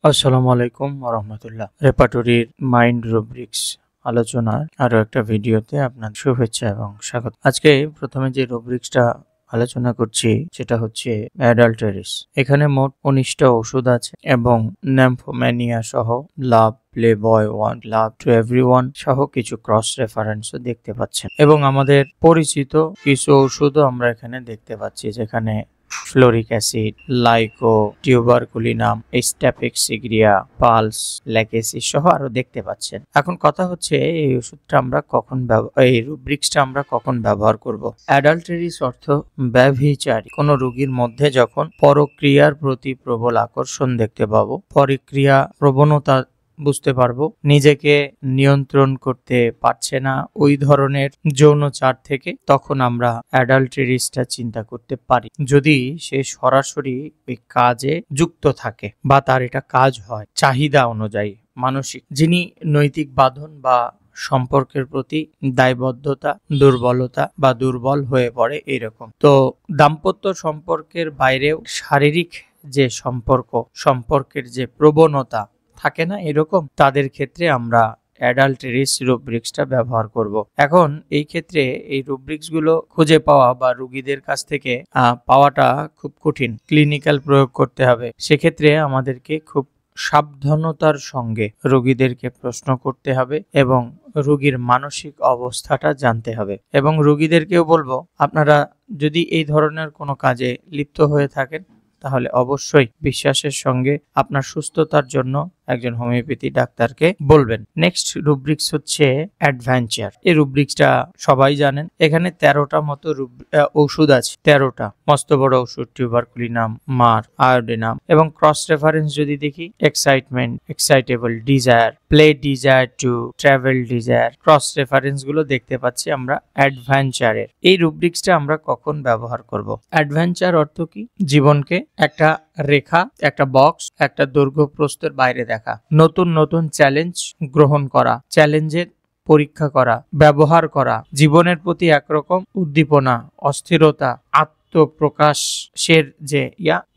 আসসালামু আলাইকুম ওয়া রাহমাতুল্লাহ। রেপার্টরির মাইন্ড রুব্রিক্স আলোচনার আরো একটা ভিডিওতে আপনার শুভেচ্ছা এবং স্বাগত। আজকে প্রথমে যে রুব্রিক্সটা আলোচনা করছি সেটা হচ্ছে অ্যাডাল্টারিস। এখানে মোট 19টা ওষুধ আছে এবং ন্যাম্ফোম্যানিয়া সহ love, playboy, one love to everyone সহ কিছু ক্রস রেফারেন্সও দেখতে পাচ্ছেন এবং আমাদের পরিচিত কিছু ওষুধও আমরা এখানে দেখতে পাচ্ছি, যেখানে ফ্লোরিক অ্যাসিড, লাইকো, টিউবারকুলিনাম, স্ট্যাপিক্সিগ্রিয়া, পালস, ল্যাকেসি সহ আরো দেখতে পাচ্ছেন। এখন কথা হচ্ছে এই ওষুধটা আমরা কখন এই রুব্রিক্সটা আমরা কখন ব্যবহার করব। অ্যাডাল্টারিস অর্থ ব্যভিচারী কোনো রোগীর মধ্যে যখন পরক্রিয়ার প্রতি প্রবল আকর্ষণ দেখতে পাবো, পরক্রিয়া প্রবণতা বুঝতে পারবো, নিজেকে নিয়ন্ত্রণ করতে পারছে না ওই ধরনের যৌনচার থেকে, তখন আমরা অ্যাডাল্টারিসটা চিন্তা করতে পারি। যদি সে সরাসরি ওই কাজে যুক্ত থাকে বা তার এটা কাজ হয় চাহিদা অনুযায়ী, মানসিক, যিনি নৈতিক বাঁধন বা সম্পর্কের প্রতি দায়বদ্ধতা, দুর্বলতা বা দুর্বল হয়ে পড়ে এরকম। তো দাম্পত্য সম্পর্কের বাইরেও শারীরিক যে সম্পর্কের যে প্রবণতা থাকে না এরকম, তাদের ক্ষেত্রে আমরা অ্যাডাল্টারিস রুব্রিক্সটা ব্যবহার করব। এখন এই ক্ষেত্রে এই রুব্রিক্সগুলো খুঁজে পাওয়া বা রোগীদের কাছ থেকে পাওয়াটা খুব কঠিন, ক্লিনিক্যাল প্রয়োগ করতে হবে। সেক্ষেত্রে আমাদেরকে খুব সাবধানতার সঙ্গে রোগীদেরকে প্রশ্ন করতে হবে এবং রোগীর মানসিক অবস্থাটা জানতে হবে। এবং রোগীদেরকেও বলবো, আপনারা যদি এই ধরনের কোনো কাজে লিপ্ত হয়ে থাকেন তাহলে অবশ্যই বিশ্বাসের সঙ্গে আপনার সুস্থতার জন্য একজন হোমিওপ্যাথি ডাক্তারকে বলবেন। নেক্সট রুব্রিক্স হচ্ছে অ্যাডভেঞ্চার। এই রুব্রিক্সটা সবাই জানেন। এখানে 13টা মতো ওষুধ আছে, 13টা মস্ত বড় ওষুধ, টিউবারকুলিনাম, মার, আয়োডিনাম। এবং ক্রস রেফারেন্স যদি দেখি, excitement, excitable, desire, play desire to, travel desire, cross reference গুলো দেখতে পাচ্ছি আমরা অ্যাডভেঞ্চারের। এই রুব্রিক্সটা আমরা কখন ব্যবহার করব? অ্যাডভেঞ্চার অর্থ কি? জীবনকে একটা রেখা, একটা বক্স, একটা দৈর্ঘ্য প্রস্থের বাইরে দেখা, নতুন নতুন চ্যালেঞ্জ গ্রহণ করা, চ্যালেঞ্জের পরীক্ষা করা, ব্যবহার করা, জীবনের প্রতি একরকম উদ্দীপনা, অস্থিরতা, আত্মপ্রকাশের যে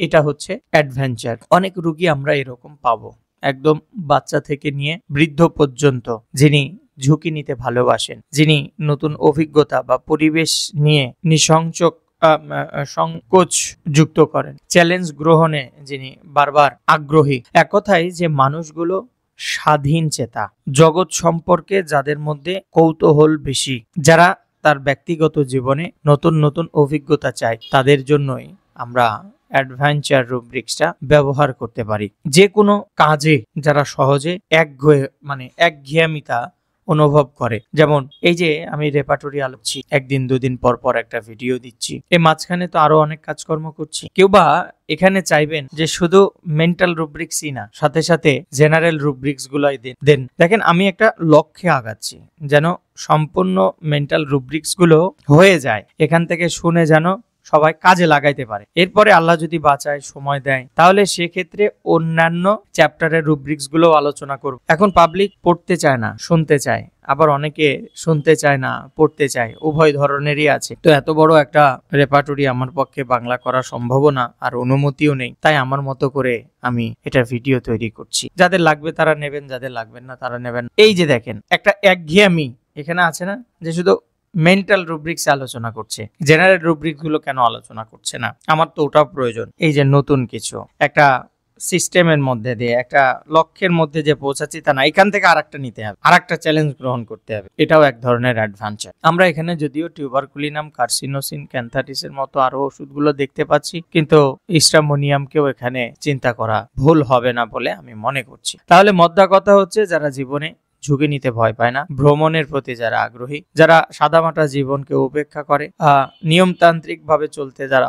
এটা হচ্ছে অ্যাডভেঞ্চার। অনেক রোগী আমরা এরকম পাবো, একদম বাচ্চা থেকে নিয়ে বৃদ্ধ পর্যন্ত, যিনি ঝুঁকি নিতে ভালোবাসেন, যিনি নতুন অভিজ্ঞতা বা পরিবেশ নিয়ে সংকোচ যুক্ত করেন, চ্যালেঞ্জ গ্রহণে যিনি বারবার আগ্রহী। এক কথায় যে মানুষগুলো স্বাধীন চেতা, জগৎ সম্পর্কে যাদের মধ্যে কৌতূহল বেশি, যারা তার ব্যক্তিগত জীবনে নতুন নতুন অভিজ্ঞতা চায়, তাদের জন্যই আমরা অ্যাডভেঞ্চার রুব্রিক্সটা ব্যবহার করতে পারি। যে কোনো কাজে যারা সহজে একঘেয়ামিতা অনুভব করে, যেমন এই যে আমি রেপার্টরি আলোচ্ছি, একদিন দুদিন পর পর একটা ভিডিও দিচ্ছি, এই মাঝখানে তো আরো অনেক কাজকর্ম করছি। কেউ বা এখানে চাইবেন যে শুধু মেন্টাল রুব্রিক্সই না, সাথে সাথে জেনারেল রুব্রিক্স গুলাই দেন। দেখেন, আমি একটা লক্ষ্যে আগাচ্ছি, যেন সম্পূর্ণ মেন্টাল রুব্রিক্স গুলো হয়ে যায়, এখান থেকে শুনে যেন সবাই কাজে লাগাইতে পারে। এরপরে আল্লাহ যদি বাঁচায়, সময় দেয়, তাহলে সেক্ষেত্রে অন্যান্য চ্যাপ্টারের রুব্রিক্স গুলো আলোচনা করব। এখন পাবলিক পড়তে চায় না, শুনতে চায়, আবার অনেকে শুনতে চায় না, পড়তে চায়, উভয় ধরনেরই আছে। তো এত বড় একটা রেপার্টরি আমার পক্ষে বাংলা করা সম্ভব না, আর অনুমতিও নেই। তাই আমার মতো করে আমি এটা ভিডিও তৈরি করছি। যাদের লাগবে তারা নেবেন, যাদের লাগবেন না তারা নেবেন। এই যে দেখেন, একটা একঘেয়ামি এখানে আছে না, যে শুধু মেন্টাল রুব্রিক্স আলোচনা করছে, জেনারেল রুব্রিক্স গুলো কেন আলোচনা করছে না? আমার তো ওটাও প্রয়োজন। এই যে নতুন কিছু একটা সিস্টেমের মধ্যে দিয়ে, একটা লক্ষ্যের মধ্যে যে পৌঁছাচ্ছি তা না, এখান থেকে আরেকটা নিতে হবে, আরেকটা চ্যালেঞ্জ গ্রহণ করতে হবে। এটাও এক ধরনের অ্যাডভেঞ্চার। আমরা এখানে যদিও টিউবারকুলিনাম, কার্সিনোসিন, ক্যান্থারিসের মতো আরো ওষুধগুলো দেখতে পাচ্ছি, কিন্তু স্ট্রামোনিয়ামকেও এখানে চিন্তা করা ভুল হবে না বলে আমি মনে করছি। তাহলে মোদ্দা কথা হচ্ছে, যারা জীবনে ঝুঁকি নিতে ভয় পায় না, ভ্রমণের প্রতি যারা আগ্রহী, যারা সাদামাটা জীবনকে উপেক্ষা করে, নিয়মতান্ত্রিক ভাবে চলতে যারা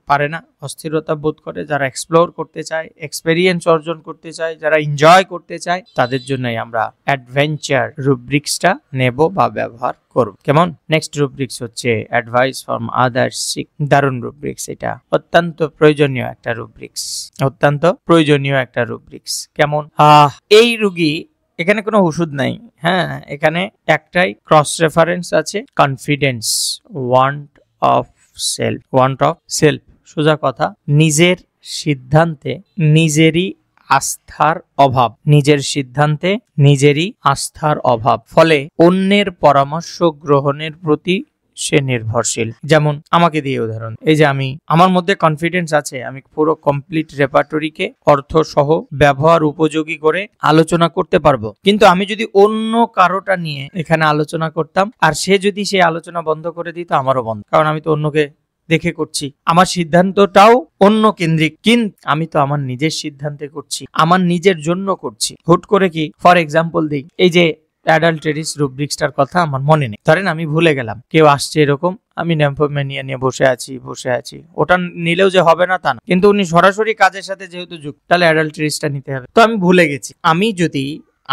পারে না, অস্থিরতা বোধ করে, যারা এক্সপ্লোর করতে চায়, এক্সপেরিয়েন্স অর্জন করতে চায়, যারা এনজয় করতে চায়, তাদের জন্যই আমরা অ্যাডভেঞ্চার রুব্রিক্সটা নেব বা ব্যবহার করব। কেমন? নেক্সট রুব্রিক্স হচ্ছে অ্যাডভাইস ফ্রম আদার্স সিক। দারুণ রুব্রিক্স, এটা অত্যন্ত প্রয়োজনীয় একটা রুব্রিক্স, অত্যন্ত প্রয়োজনীয় একটা রুব্রিক্স। কেমন? এই রোগী, এখানে কোনো ওষুধ নাই, হ্যাঁ, এখানে একটাই ক্রস রেফারেন্স আছে, কনফিডেন্স, ওয়ান্ট অফ সেলফ। সোজা কথা, নিজের সিদ্ধান্তে নিজেরই আস্থার অভাব, নিজের সিদ্ধান্তে নিজেরই আস্থার অভাব, ফলে অন্যের পরামর্শ গ্রহণের প্রতি সে নির্ভরশীল। যেমন আমাকে দিয়ে উদাহরণ, এই যে আমার মধ্যে কনফিডেন্স আছে, আমি পুরো কমপ্লিট রেপার্টরিকে অর্থ সহ ব্যবহার উপযোগী করে আলোচনা করতে পারবো, কিন্তু আমি যদি অন্য কারোটা নিয়ে এখানে আলোচনা করতাম আর সে যদি সেই আলোচনা বন্ধ করে দিত, আমারও বন্ধ, কারণ আমি তো অন্যকে দেখে করছি, আমার সিদ্ধান্তটাও অন্য কেন্দ্রিক, কিন্তু আমি তো আমার নিজের সিদ্ধান্তে করছি, আমার নিজের জন্য করছি। হুট করে কি, ফর এক্সাম্পল দিই, এই যে অ্যাডাল্টারিস রুব্রিক্সটার কথা আমার মনে নেই, ধরেন আমি ভুলে গেলাম, কেউ আসছে এরকম, আমি ন্যাম্পোম্যানিয়া নিয়ে বসে আছি, ওটা নিলেও যে হবে না তা না, কিন্তু উনি সরাসরি কাজের সাথে যেহেতু যুক্ত, তাহলে অ্যাডাল্টারিসটা নিতে হবে। তো আমি ভুলে গেছি, আমি যদি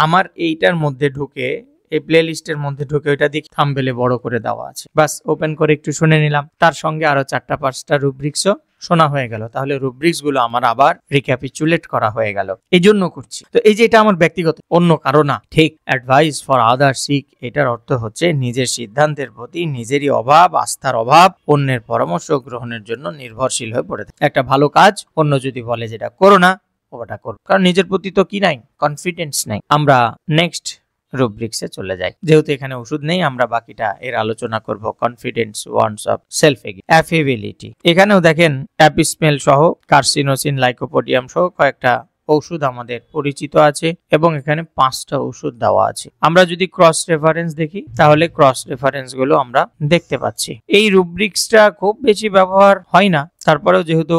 আমার এইটার মধ্যে ঢুকে, এই প্লে লিস্টের মধ্যে ঢুকে ওইটা দেখি থাম্বনেলে বড় করে দেওয়া আছে, বাস ওপেন করে একটু শুনে নিলাম, তার সঙ্গে আরো 4-5টা রুব্রিক্সও শোনা হয়ে গেল, তাহলে রুব্রিক্স গুলো আমার আবার রিক্যাপিচুলেট করা হয়ে গেল, এই জন্য করছি। তো এই যে এটা আমার ব্যক্তিগত, অন্য কারো না, ঠিক। অ্যাডভাইস ফর আদার সিক, এটার অর্থ হচ্ছে নিজের সিদ্ধান্তের প্রতি নিজেরই অভাব, আস্থার অভাব, অন্যের পরামর্শ গ্রহণের জন্য নির্ভরশীল হয়ে পড়ে থাকে। একটা ভালো কাজ অন্য যদি বলে যেটা করো না, ওটা করো, কারণ নিজের প্রতি তো কি নাই, কনফিডেন্স নাই। আমরা নেক্সট রুব্রিক্সে চলে যাই, যেহেতু এখানে ওষুধ নেই, আমরা বাকিটা এর আলোচনা করব। কনফিডেন্স ওয়ান্টস অফ সেলফ অ্যাফেবিলিটি, এখানেও দেখেন অ্যাপিসমেল সহ কার্সিনোসিন, লাইকোপোডিয়াম সহ কয়েকটা ওষুধ আমাদের পরিচিত আছে, এবং এখানে 5টা ওষুধ দেওয়া আছে। আমরা যদি ক্রস রেফারেন্স দেখি, তাহলে ক্রস রেফারেন্স গুলো আমরা দেখতে পাচ্ছি। এই রুব্রিক্সটা খুব বেশি ব্যবহার হয় না, তারপরেও যেহেতু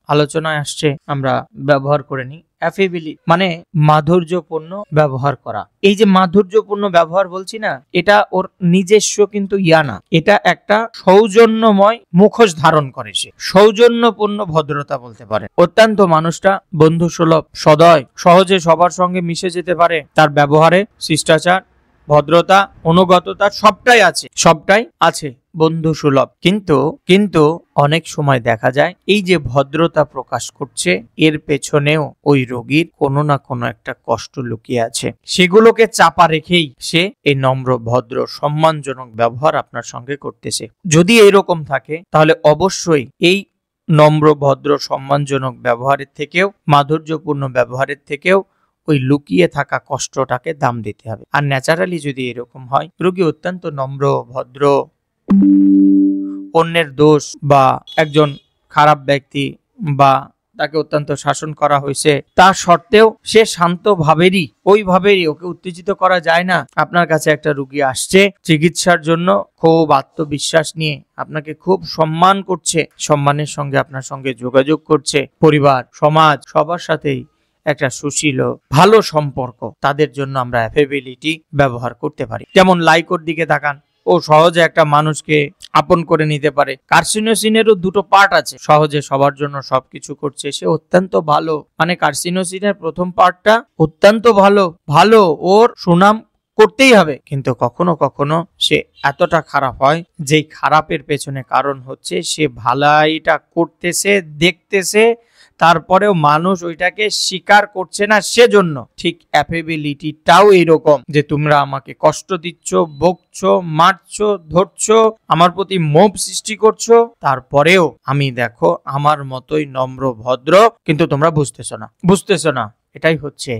আলোচনায় আসছে আমরা ব্যবহার করে নিই। অ্যাফেবিলিটি মানে মাধুর্যপূর্ণ ব্যবহার করা। এই যে মাধুর্যপূর্ণ ব্যবহার বলছি না, এটা ওর নিজস্ব কিন্তু ইয়া না, এটা একটা সৌজন্যময় মুখোশ ধারণ করে, সে সৌজন্যপূর্ণ ভদ্রতা বলতে পারে। অত্যন্ত মানুষটা বন্ধুসুলভ, সদয়, সহজে সবার সঙ্গে মিশে যেতে পারে, তার ব্যবহারে শিষ্টাচার, ভদ্রতা, অনুগততা সবটাই আছে, বন্ধু সুলভ। কিন্তু অনেক সময় দেখা যায় এই যে ভদ্রতা প্রকাশ করছে, এর পেছনেও ওই রোগীর কোনো না কোনো একটা কষ্ট লুকিয়ে আছে, সেগুলোকে চাপা রেখেই সে এই নম্র, ভদ্র, সম্মানজনক ব্যবহার আপনার সঙ্গে করতেছে। যদি এইরকম থাকে, তাহলে অবশ্যই এই নম্র, ভদ্র, সম্মানজনক ব্যবহারের থেকেও, মাধুর্যপূর্ণ ব্যবহারের থেকেও ওই লুকিয়ে থাকা কষ্টটাকে দাম দিতে হবে। আর ন্যাচারালি যদি এরকম হয়, রোগী অত্যন্ত নম্র, ভদ্র, অন্যের দোষ বা একজন খারাপ ব্যক্তি বা তাকে অত্যন্ত শাসন করা হয়েছে, তা সত্ত্বেও সে শান্ত ভাবেরই, ওইভাবেরই, ওকে উত্তেজিত করা যায় না। আপনার কাছে একটা রোগী আসছে চিকিৎসার জন্য, খুব আত্মবিশ্বাস নিয়ে আপনাকে খুব সম্মান করছে, সম্মানের সঙ্গে আপনার সঙ্গে যোগাযোগ করছে, পরিবার, সমাজ, সবার সাথেই একটা সুশীল ভালো সম্পর্ক, তাদের জন্য আমরা অ্যাফেবিলিটি ব্যবহার করতে পারি। যেমন লাইকোর দিকে তাকান, ও সহজে একটা মানুষকে আপন করে নিতে পারে। কার্সিনোসিনেরও 2টো পার্ট আছে, সহজে সবার জন্য সবকিছু করছে, সে অত্যন্ত ভালো, মানে কার্সিনোসিনের প্রথম পার্টটা অত্যন্ত ভালো, ওর সুনাম করতেই হবে, কিন্তু কখনো কখনো সে এতটা খারাপ হয়, যেই খারাপের পেছনে কারণ হচ্ছে সে ভালাইটা করতেছে, দেখতেছে, তারপরেও মানুষ ওইটাকে স্বীকার করছে না, সেজন্য। ঠিক অ্যাফেবিলিটিটাও এইরকম, যে তোমরা আমাকে কষ্ট দিচ্ছ, বকছো, মারছো, ধরছো, আমার প্রতি মোহ সৃষ্টি করছো, তারপরেও আমি দেখো আমার মতোই নম্র, ভদ্র, কিন্তু তোমরা বুঝতেছো না। এটাই হচ্ছে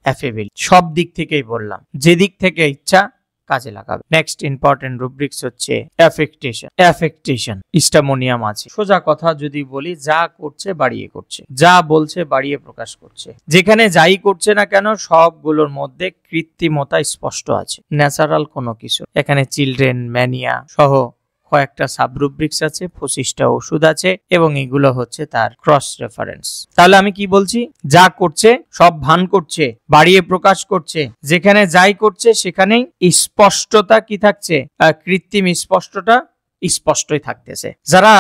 অ্যাফেবিলিটি। সব দিক থেকেই বললাম, যে দিক থেকে ইচ্ছা কাজে লাগাবে। নেক্সট ইম্পর্টেন্ট রুব্রিক্স হচ্ছে অ্যাফেকটেশন। ইস্টামোনিয়াম আছে। সোজা কথা যদি বলি, যা করছে বাড়িয়ে করছে, যা বলছে বাড়িয়ে প্রকাশ করছে, যেখানে যাই করছে না কেন সবগুলোর মধ্যে কৃত্রিমতা স্পষ্ট আছে, ন্যাচারাল কোনো কিছু। এখানে চিলড্রেন ম্যানিয়া সহ কয়েকটা সাবরুব্রিক্স আছে, 25টা ওষুধ আছে, এবং এগুলো হচ্ছে তার ক্রস রেফারেন্স। তাহলে আমি কি বলছি, যা করছে সব ভান করছে, বাড়িয়ে প্রকাশ করছে, যেখানে যাই করছে সেখানেই স্পষ্টতা কি থাকছে, কৃত্রিম স্পষ্টতা স্পষ্টই থাকতেছে। যারা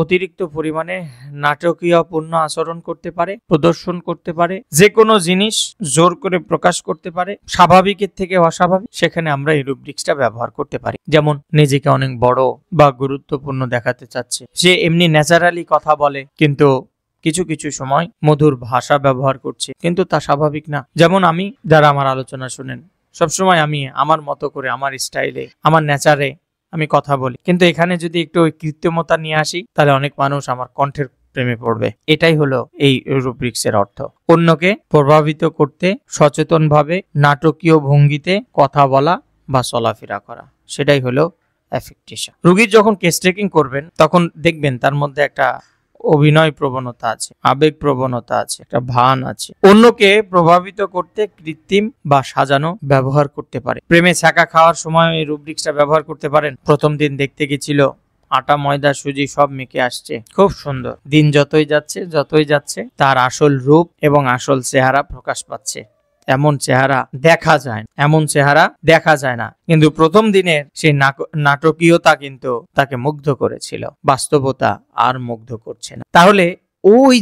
অতিরিক্ত পরিমাণে নাটকীয়পূর্ণ আচরণ করতে পারে, প্রদর্শন করতে পারে, যে কোনো জিনিস জোর করে প্রকাশ করতে পারে, স্বাভাবিকের থেকে অস্বাভাবিক, সেখানে আমরা এই রুব্রিক্সটা ব্যবহার করতে পারি। যেমন নিজেকে অনেক বড় বা গুরুত্বপূর্ণ দেখাতে চাচ্ছে, সে এমনি ন্যাচারালি কথা বলে, কিন্তু কিছু কিছু সময় মধুর ভাষা ব্যবহার করছে, কিন্তু তা স্বাভাবিক না। যেমন আমি, যারা আমার আলোচনা শুনেন, সবসময় আমি আমার মতো করে, আমার স্টাইলে, আমার নেচারে আমি কথা বলি, কিন্তু এখানে যদি একটু ওই কৃত্রিমতা নিয়ে আসি, তাহলে অনেক মানুষ আমার কণ্ঠের প্রেমে পড়বে। এটাই হলো এই রুব্রিক্সের অর্থ। অন্যকে প্রভাবিত করতে সচেতনভাবে নাটকীয় ভঙ্গিতে কথা বলা বা চলাফেরা করা, সেটাই হলো অ্যাফেক্টেশন। রোগীর যখন কেস টেকিং করবেন তখন দেখবেন তার মধ্যে একটা অভিনয় প্রবণতা আছে, আবেগ প্রবণতা আছে, একটা ভান আছে। অন্যকে প্রভাবিত করতে কৃত্রিম বা সাজানো ব্যবহার করতে পারে। প্রেমে ছ্যাঁকা খাওয়ার সময় এই রুব্রিক্সটা ব্যবহার করতে পারেন। প্রথম দিন দেখতে গেছিল আটা ময়দা সুজি সব মেখে আসছে, খুব সুন্দর। দিন যতই যাচ্ছে তার আসল রূপ এবং আসল চেহারা প্রকাশ পাচ্ছে। এমন চেহারা দেখা যায় না, কিন্তু প্রথম দিনের সেই নাটকীয়তা কিন্তু তাকে মুগ্ধ করেছিল। বাস্তবতা আর মুগ্ধ করছে না। তাহলে ওই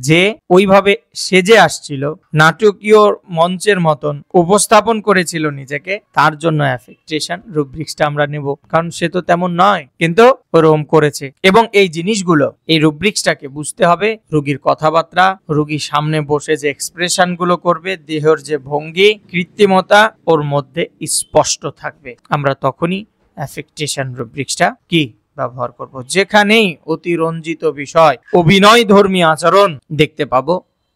যে ওইভাবে সেজে আসছিল, নাটকীয় মঞ্চের মতন উপস্থাপন করেছিল নিজেকে, তার জন্য অ্যাফেক্টেশন রুব্রিক্সটা আমরা নেব। কারণ সে তো তেমন নয়, কিন্তু ওরকম করেছে। এবং এই জিনিসগুলো, এই রুব্রিক্সটাকে বুঝতে হবে। রোগীর কথাবার্তা, রোগীর সামনে বসে যে এক্সপ্রেশন গুলো করবে, দেহের যে ভঙ্গি, কৃত্রিমতা ওর মধ্যে স্পষ্ট থাকবে। আমরা তখনই অ্যাফেক্টেশন রুব্রিক্সটা কি ব্যবহার করব। যেখানেই অতিরঞ্জিত বিষয়, অভিনয় ধর্মী আচরণ দেখতে পাবো,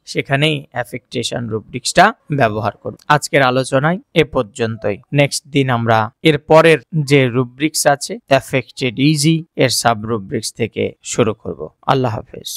সেখানেই অ্যাফেক্টেশন রুব্রিক্সটা ব্যবহার করব। আজকের আলোচনায় এ পর্যন্তই। নেক্সট দিন আমরা এর পরের যে রুব্রিক্স আছে অ্যাফেক্টেড ইজি, এর সাব রুব্রিক্স থেকে শুরু করব। আল্লাহ হাফেজ।